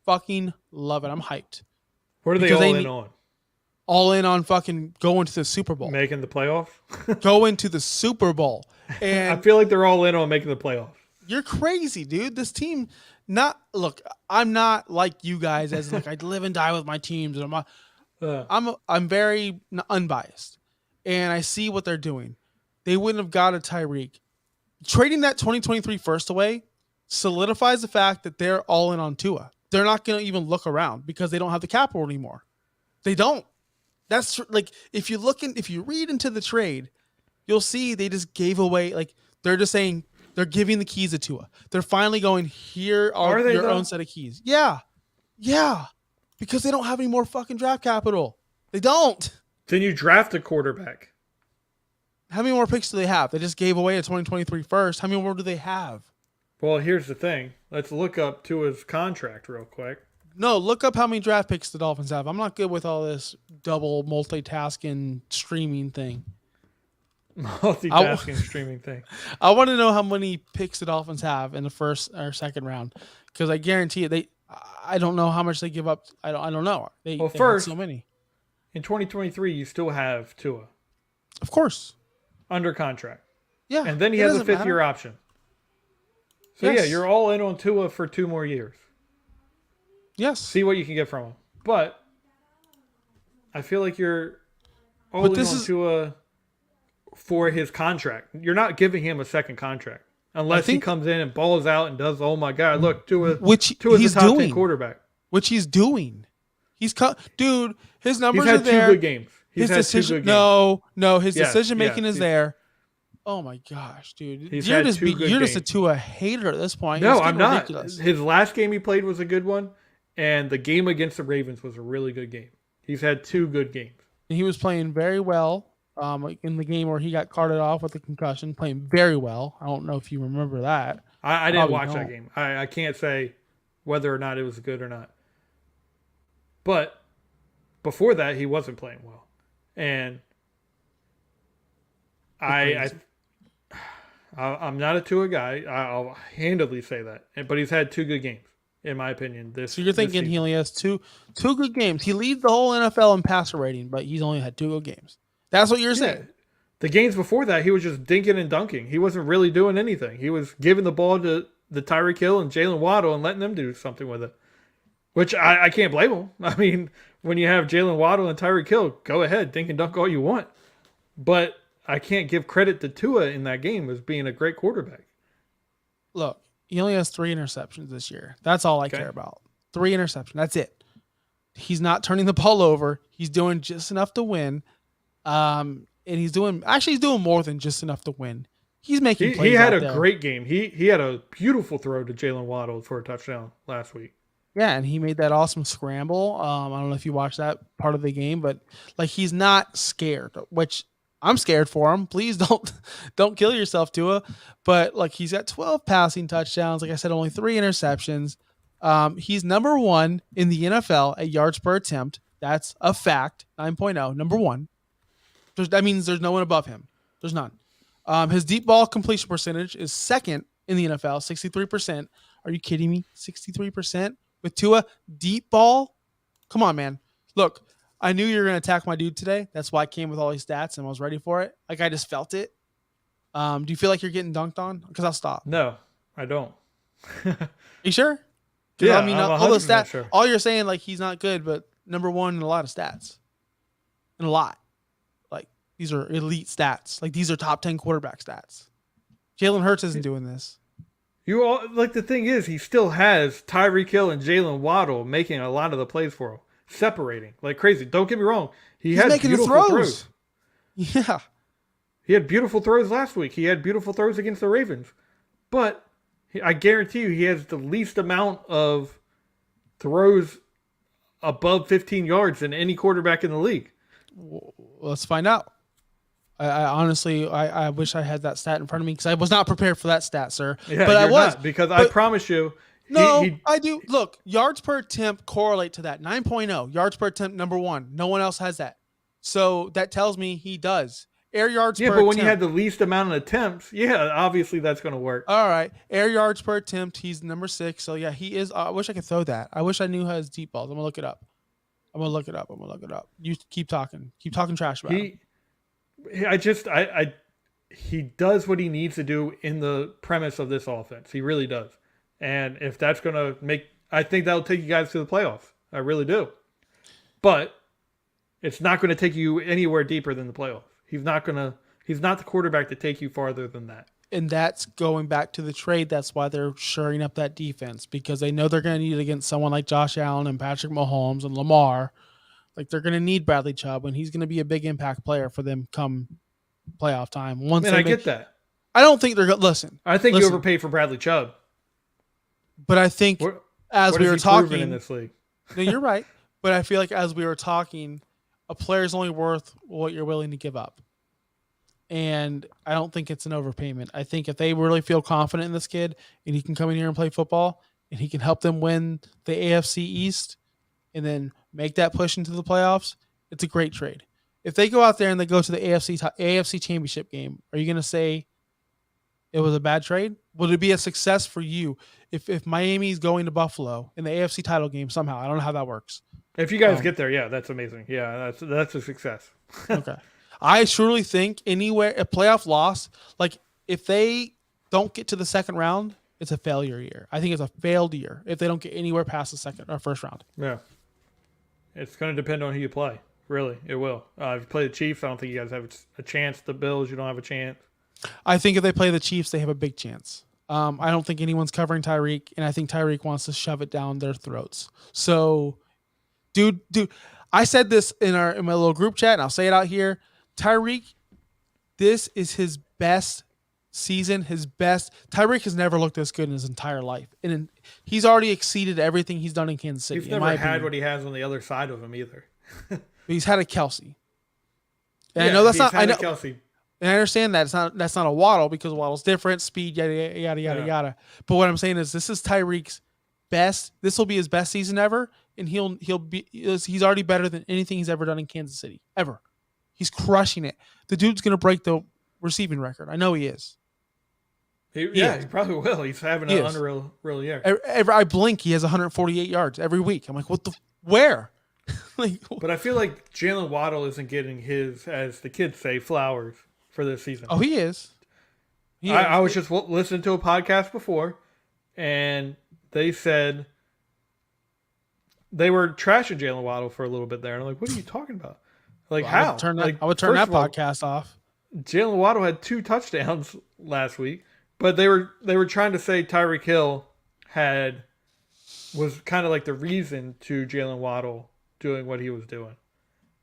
Fucking love it. I'm hyped. What are they all in on? All in on fucking going to the Super Bowl. Making the playoffs? Going to the Super Bowl. And I feel like they're all in on making the playoffs. You're crazy, dude. This team, I'm not like you guys as like I live and die with my teams. And I'm very unbiased. And I see what they're doing. They wouldn't have got a Tyreek. Trading that 2023 first away solidifies the fact that they're all in on Tua. They're not going to even look around because they don't have the capital anymore. They don't. That's like if you read into the trade, you'll see they just gave away. Like they're just saying they're giving the keys to Tua. They're finally going, here are your own set of keys. Yeah, because they don't have any more fucking draft capital. They don't. Then you draft a quarterback. How many more picks do they have? They just gave away a 2023 first. How many more do they have? Well, here's the thing. Let's look up Tua's contract real quick. No, look up how many draft picks the Dolphins have. I'm not good with all this double multitasking streaming thing. Streaming thing. I want to know how many picks the Dolphins have in the first or second round, because I guarantee it. I don't know how much they give up. I don't know. They first, so many. In 2023, you still have Tua. Of course. Under contract. Yeah. And then he has a fifth-year option. So, yes. You're all in on Tua for 2 more years. Yes. See what you can get from him. But I feel like you're all in on Tua for his contract. You're not giving him a second contract. Unless he comes in and balls out and does, oh, my God, look, Tua's the top 10 quarterback. Which he's doing. Dude, his numbers He's are had two there. good games. His decision, his Yes, decision making yes, is there. Oh my gosh, dude! He's You're had just two good you're just a games. Tua hater at this point. No, It's I'm getting not. ridiculous. His last game he played was a good one, and the game against the Ravens was a really good game. He's had two good games. He was playing very well. Like in the game where he got carted off with a concussion, playing very well. I don't know if you remember that. I didn't watch don't. that game. I can't say whether or not it was good or not. But before that, he wasn't playing well, and I'm not a Tua guy. I'll handedly say that, but he's had two good games, in my opinion. So you're thinking he only has two good games. He leads the whole NFL in passer rating, but he's only had two good games. That's what you're saying. The games before that, he was just dinking and dunking. He wasn't really doing anything. He was giving the ball to the Tyreek Hill and Jalen Waddle and letting them do something with it, which I can't blame him. I mean, when you have Jalen Waddle and Tyreek Hill, go ahead, dink and dunk all you want. But I can't give credit to Tua in that game as being a great quarterback. Look, he only has 3 interceptions this year. That's all I care about. 3 interceptions. That's it. He's not turning the ball over. He's doing just enough to win. And he's doing more than just enough to win. He's making plays. He had out a there. great game. He had a beautiful throw to Jalen Waddle for a touchdown last week. Yeah, and he made that awesome scramble. I don't know if you watched that part of the game, but like he's not scared, which I'm scared for him. Please don't kill yourself, Tua. But like he's got 12 passing touchdowns. Like I said, only 3 interceptions. He's number 1 in the NFL at yards per attempt. That's a fact. 9.0, number 1. That means there's no one above him. There's none. His deep ball completion percentage is second in the NFL, 63%. Are you kidding me? 63% with Tua deep ball? Come on, man. Look, I knew you were going to attack my dude today. That's why I came with all these stats and I was ready for it. Like I just felt it. Do you feel like you're getting dunked on? Because I'll stop. No, I don't. You sure? Yeah, I mean, I'm all the 100% stats. sure. All you're saying, like he's not good, but number 1 in a lot of stats, in a lot. Like these are elite stats. Like these are top 10 quarterback stats. Jalen Hurts isn't doing this. The thing is, he still has Tyreek Hill and Jalen Waddle making a lot of the plays for him, separating like crazy. Don't get me wrong. He's making beautiful throws. Yeah. He had beautiful throws last week. He had beautiful throws against the Ravens. But I guarantee you he has the least amount of throws above 15 yards than any quarterback in the league. Well, let's find out. I honestly, I wish I had that stat in front of me because I was not prepared for that stat, sir. Yeah, but I was. I promise you. I do. Look, yards per attempt correlate to that. 9.0. Yards per attempt, number 1. No one else has that. So that tells me he does. Air yards per attempt. Yeah, but when you had the least amount of attempts, obviously that's going to work. All right. Air yards per attempt, he's number 6. So, yeah, he is. I wish I could throw that. I wish I knew how his deep balls. I'm going to look it up. You keep talking. Keep talking trash about him. He does what he needs to do in the premise of this offense. He really does. And if that's going to I think that'll take you guys to the playoffs. I really do. But it's not going to take you anywhere deeper than the playoffs. He's not the quarterback to take you farther than that. And that's going back to the trade. That's why they're shoring up that defense because they know they're going to need it against someone like Josh Allen and Patrick Mahomes and Lamar. Like they're going to need Bradley Chubb, and he's going to be a big impact player for them come playoff time. I get that. I don't think they're going to listen. I think you overpaid for Bradley Chubb. But I think as we were talking in this league. No, you're right. But I feel like as we were talking, a player is only worth what you're willing to give up. And I don't think it's an overpayment. I think if they really feel confident in this kid and he can come in here and play football and he can help them win the AFC East and then make that push into the playoffs, it's a great trade. If they go out there and they go to the AFC Championship game, are you going to say it was a bad trade? Would it be a success for you if Miami's going to Buffalo in the AFC title game somehow? I don't know how that works. If you guys get there, yeah, that's amazing. Yeah, that's a success. Okay. I truly think a playoff loss, like if they don't get to the second round, it's a failure year. I think it's a failed year if they don't get anywhere past the second or first round. Yeah. It's going to depend on who you play. Really, it will. If you play the Chiefs, I don't think you guys have a chance. The Bills, you don't have a chance. I think if they play the Chiefs, they have a big chance. I don't think anyone's covering Tyreek, and I think Tyreek wants to shove it down their throats. So dude. I said this in my little group chat, and I'll say it out here. Tyreek, this is his best season. Tyreek has never looked this good in his entire life, and he's already exceeded everything he's done in Kansas City. He's never had what he has on the other side of him either. But he's had a Kelsey. And yeah, I know that's not. I know. Kelsey. And I understand that that's not a Waddle because Waddle's different, speed, yada yada yada yada. But what I'm saying is this is Tyreek's best. This will be his best season ever, and he's already better than anything he's ever done in Kansas City ever. He's crushing it. The dude's gonna break the receiving record. I know he is. He probably will. He's having an unreal year. I blink, he has 148 yards every week. I'm like, where? But I feel like Jalen Waddle isn't getting his, as the kids say, flowers for this season. Oh, he is. I was just listening to a podcast before, and they said they were trashing Jalen Waddle for a little bit there. And I'm like, what are you talking about? Like, well, how? I would turn that podcast off. Jalen Waddle had 2 touchdowns last week, but they were trying to say Tyreek Hill was kind of like the reason to Jalen Waddle doing what he was doing.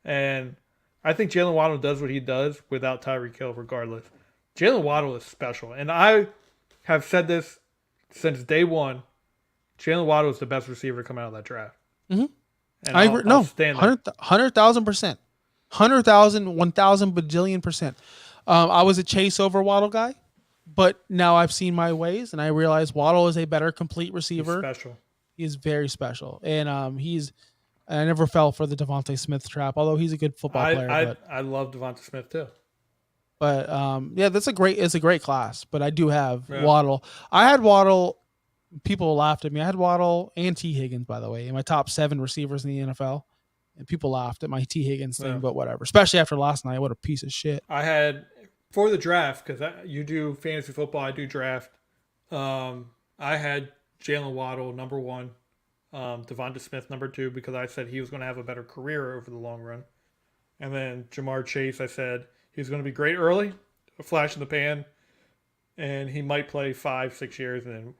And I think Jalen Waddle does what he does without Tyreek Hill regardless. Jalen Waddle is special. And I have said this since day one. Jalen Waddle is the best receiver to come out of that draft. Mm-hmm. And I agree. No, 100,000%. 100,000, 1,000 bajillion%. I was a Chase over Waddle guy, but now I've seen my ways, and I realize Waddle is a better complete receiver. He's special. He is very special. And I never fell for the Devontae Smith trap, although he's a good football player. I love Devontae Smith too. But it's a great class. But I do have Waddle. I had Waddle. People laughed at me. I had Waddle and T. Higgins, by the way, in my top 7 receivers in the NFL. And people laughed at my T. Higgins thing, but whatever. Especially after last night. What a piece of shit. I had, for the draft, because you do fantasy football, I do draft. I had Jalen Waddle, number 1. Devonta Smith, number 2, because I said he was going to have a better career over the long run. And then Jamar Chase, I said he's going to be great early, a flash in the pan, and he might play 5-6 years and then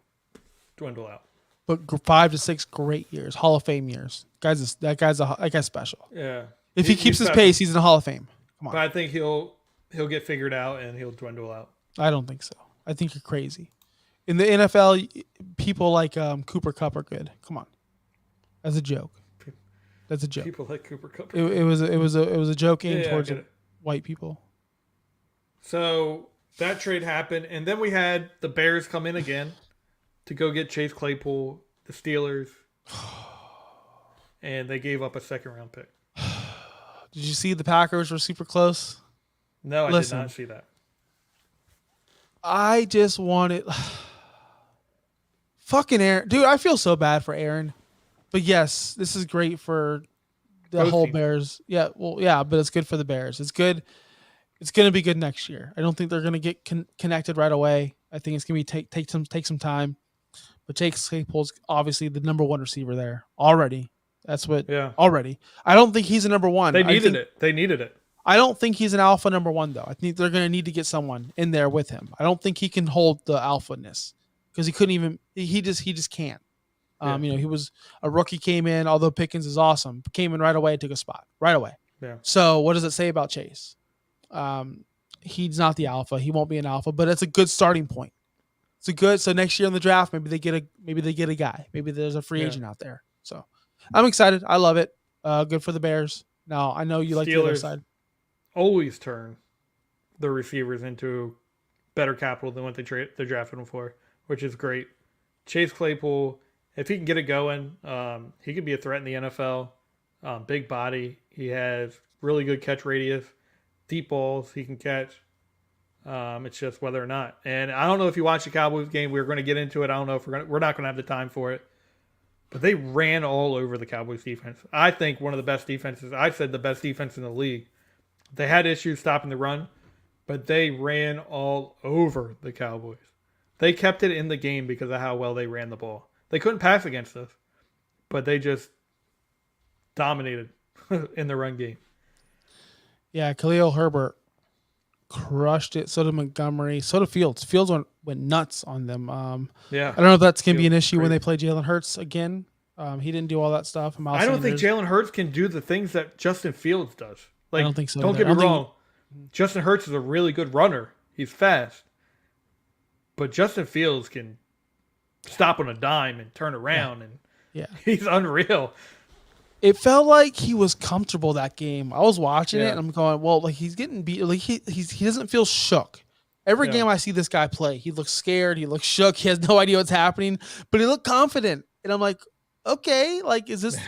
dwindle out. But 5 to 6 great years, Hall of Fame years. That guy's special. Yeah. If he keeps his pace, he's in the Hall of Fame. Come on. But I think he'll get figured out and he'll dwindle out. I don't think so. I think you're crazy. In the NFL, people like Cooper Kupp are good. Come on. That's a joke. That's a joke. People like Cooper Kupp. It was a joke aimed towards white people. So that trade happened, and then we had the Bears come in again to go get Chase Claypool, the Steelers, and they gave up a 2nd-round pick. Did you see the Packers were super close? No, I did not see that. I just wanted fucking Aaron. Dude, I feel so bad for Aaron. But yes, this is great for the whole Bears. Yeah, well, yeah, but it's good for the Bears. It's good. It's going to be good next year. I don't think they're going to get connected right away. I think it's going to be take some time. But Chase Claypool's obviously the number 1 receiver there already. That's what. Yeah. Already. I don't think he's a number 1. They needed it. I don't think he's an alpha number 1 though. I think they're going to need to get someone in there with him. I don't think he can hold the alpha-ness because he couldn't even. He just can't. He was a rookie, came in, although Pickens is awesome, came in right away and took a spot right away. Yeah. So what does it say about Chase? He's not the alpha. He won't be an alpha, but it's a good starting point. So next year in the draft, maybe they get a guy. Maybe there's a free agent out there. So I'm excited. I love it. Good for the Bears. Now I know you like the other side. Always turn the receivers into better capital than what they drafted them for, which is great. Chase Claypool, if he can get it going, he could be a threat in the NFL. Big body. He has really good catch radius. Deep balls he can catch. It's just whether or not. And I don't know if you watch the Cowboys game. We're going to get into it. I don't know if we're not going to have the time for it. But they ran all over the Cowboys defense. I think one of the best defenses. I said the best defense in the league. They had issues stopping the run, but they ran all over the Cowboys. They kept it in the game because of how well they ran the ball. They couldn't pass against us, but they just dominated in the run game. Yeah, Khalil Herbert crushed it. So did Montgomery. So did Fields. Fields went nuts on them. I don't know if that's going to be an issue when they play Jalen Hurts again. He didn't do all that stuff. Miles I don't think Sanders, Jalen Hurts can do the things that Justin Fields does. Like, I don't think so Don't either. get me wrong. Justin Hurts is a really good runner. He's fast. But Justin Fields can stop on a dime and turn around, and Yeah. he's unreal. It felt like he was comfortable that game. I was watching it Yeah. and I'm going, well, like he's getting beat. Like he doesn't feel shook. Every Yeah. game I see this guy play, he looks scared. He looks shook. He has no idea what's happening, but he looked confident. And I'm like, okay, like is this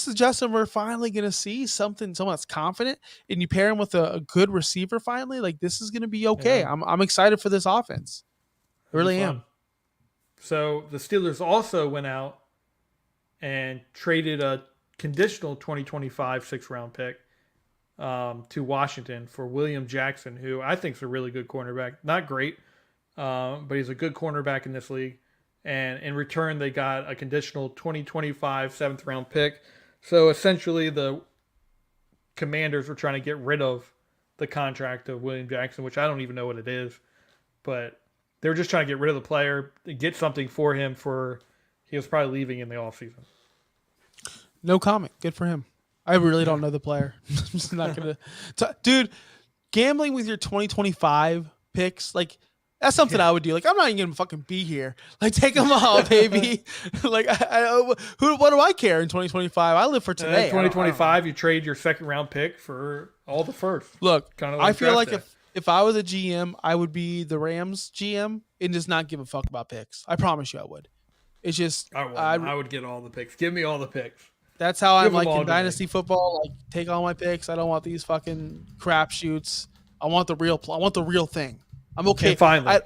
the Justin we're finally gonna see someone that's confident? And you pair him with a good receiver finally, like this is gonna be okay. Yeah. I'm excited for this offense. I really It'll be am. fun. So the Steelers also went out and traded a conditional 2025 6th-round pick to Washington for William Jackson, who I think is a really good cornerback. Not great, but he's a good cornerback in this league. And in return, they got a conditional 2025 7th-round pick. So essentially, the Commanders were trying to get rid of the contract of William Jackson, which I don't even know what it is. But they were just trying to get rid of the player, get something for him for he was probably leaving in the offseason. No comment. Good for him. I really don't know the player. I'm just not gonna, dude. Gambling with your 2025 picks, like that's something I would do. Like I'm not even gonna fucking be here. Like take them all, baby. Like what do I care in 2025? I live for And today. then 2025, you trade your 2nd-round pick for all the first. Look, Kinda I feel draft like day. if I was a GM, I would be the Rams GM and just not give a fuck about picks. I promise you, I would. It's just I would get all the picks. Give me all the picks. that's how I'm Give 'em like all in to me. dynasty football. Like take all my picks. I don't want these fucking crap shoots. I want the real. I want the real thing. I'm okay. And finally,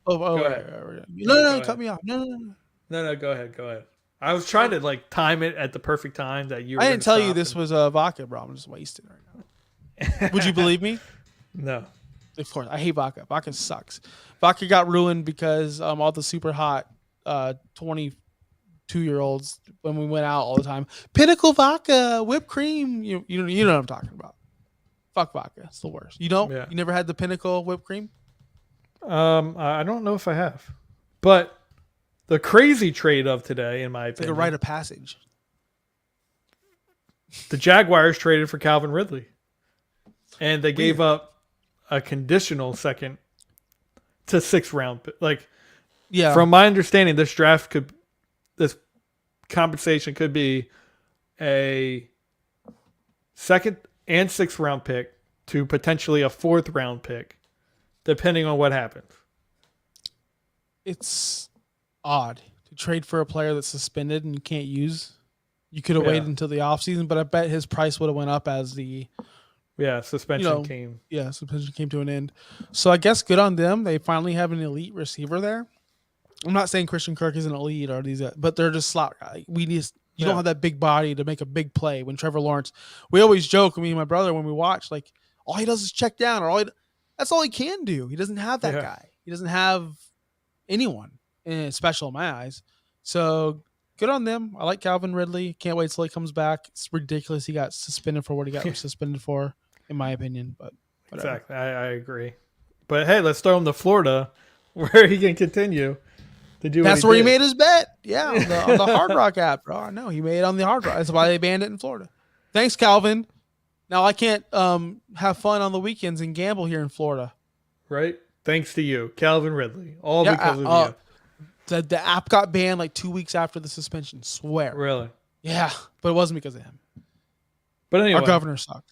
Go ahead. No, Go cut ahead. me off. No. no, go ahead. I was trying to like time it at the perfect time that you. Were I didn't gonna tell you stop this was a vodka, bro. I'm just wasting right now. Would you believe me? No. Of course, I hate vodka. Vodka sucks. Vodka got ruined because all the super hot 22-year-olds when we went out all the time. Pinnacle vodka, whipped cream. You know what I'm talking about. Fuck vodka. It's the worst. You don't? Yeah. You never had the Pinnacle whipped cream? I don't know if I have, but the crazy trade of today, in my It's like opinion, a rite of passage. the Jaguars traded for Calvin Ridley, and they gave up a conditional 2nd to 6th-round pick. Like, Yeah. from my understanding, this compensation could be a 2nd and 6th-round pick to potentially a 4th-round pick, depending on what happens. It's odd to trade for a player that's suspended and you can't use. You could have Yeah. waited until the offseason, but I bet his price would have went up as the Yeah, suspension came. suspension came to an end. So I guess good on them. They finally have an elite receiver there. I'm not saying Christian Kirk isn't elite or these, but they're just slot guy. You don't have that big body to make a big play. When Trevor Lawrence, we always joke, me and my brother, when we watch, like all he does is check down, that's all he can do. He doesn't have that guy. He doesn't have anyone special in my eyes. So good on them. I like Calvin Ridley. Can't wait till he comes back. It's ridiculous he got suspended for what he got suspended for, in my opinion. But whatever. Exactly, I agree. But hey, let's throw him to Florida, where he can continue to do. That's what where he did. made his bet. Yeah, on the Hard Rock app, bro. I know he made it on the Hard Rock. That's why they banned it in Florida. Thanks, Calvin. Now I can't have fun on the weekends and gamble here in Florida. Right? Thanks to you, Calvin Ridley. All Yeah, because of you. The app got banned like 2 weeks after the suspension. Swear. Really? Yeah, but it wasn't because of him. But anyway, Our governor sucked.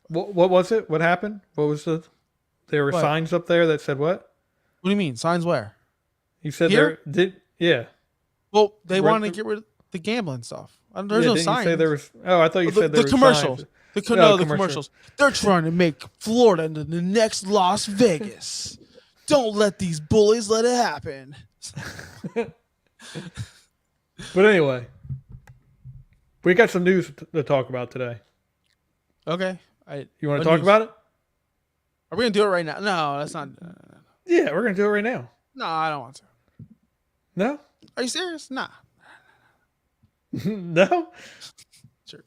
what was it? What happened? What was the? There were What? signs up there that said what? What do you mean? Signs where? You said Here? there did. Yeah. Well, they Right. wanted to get rid of the gambling stuff. There's Yeah, no didn't signs. you say there was? Oh, I thought you the, said there the was commercials. signs. The commercials. commercials. They're trying to make Florida into the next Las Vegas. Don't let these bullies let it happen. But anyway, we got some news to talk about today. Okay. You want What to talk news? about it? Are we gonna do it right now? No, that's not. Yeah, we're gonna do it right now. No, I don't want to. No, Are you serious? Nah. no. Sure.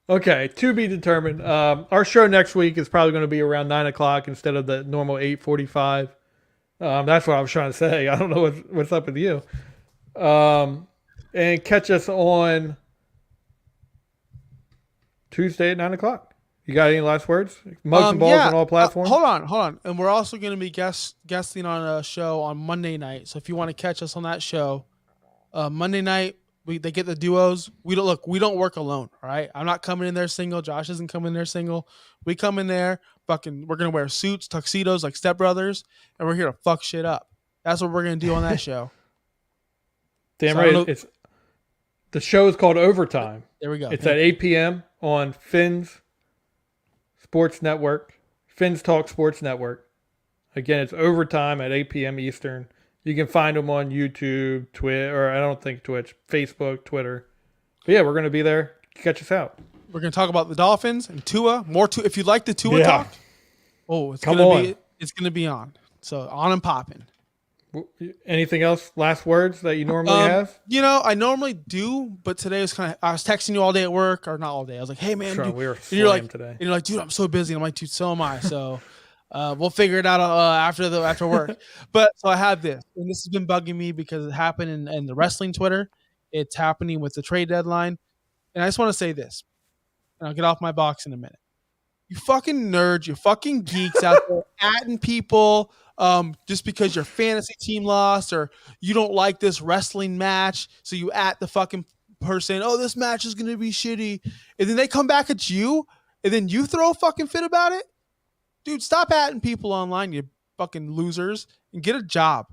Okay, to be determined. Our show next week is probably going to be around 9:00 instead of the normal 8:45. That's what I was trying to say. I don't know what's up with you. and catch us on Tuesday at 9 o'clock. You got any last words? Mugs and balls on all platforms. Hold on, and we're also going to be guesting on a show on Monday night. So if you want to catch us on that show, Monday night they get the duos. We don't work alone. All right, I'm not coming in there single. Josh isn't coming in there single. We come in there fucking. We're gonna wear suits, tuxedos like stepbrothers, and we're here to fuck shit up. That's what we're gonna do on that show. Damn right. The show is called Overtime. There we go. It's at 8 p.m. on Finn's Sports Network, Finn's Talk Sports Network. Again, it's Overtime at 8 p.m. Eastern. You can find them on YouTube, Twitter, or I don't think Twitch, Facebook, Twitter. But yeah, we're going to be there. Catch us out. We're going to talk about the Dolphins and Tua. More Tua. If you like the Tua talk, it's going to be on. So on and popping. Anything else? Last words that you normally have? I normally do, but today was I was texting you all day at work, or not all day. I was like, hey man, dude, we were slammed today. And you're like, dude, I'm so busy. And I'm like, dude, so am I. So we'll figure it out after work. But so I have this, and this has been bugging me because it happened in the wrestling Twitter. It's happening with the trade deadline. And I just want to say this, and I'll get off my box in a minute. You fucking nerds, you fucking geeks out there atting people just because your fantasy team lost or you don't like this wrestling match. So you at the fucking person, oh, this match is going to be shitty. And then they come back at you and then you throw a fucking fit about it. Dude, stop atting people online, you fucking losers, and get a job.